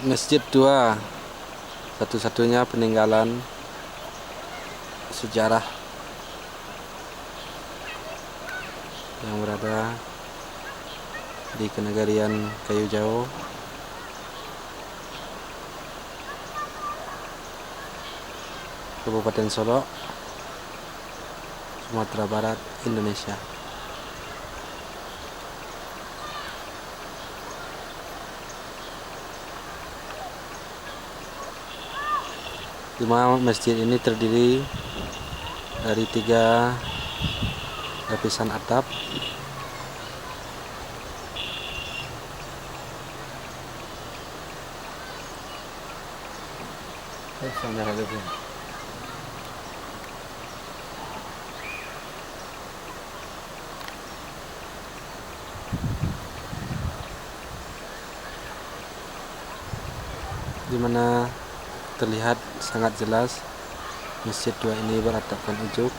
Masjid Dua, satu-satunya peninggalan sejarah yang berada di Kenegarian Kayu Jauh, Kabupaten Solok, Sumatera Barat, Indonesia. Di mana masjid ini terdiri dari 3 lapisan atap. Di mana terlihat sangat jelas Masjid Dua ini beratapkan ujung.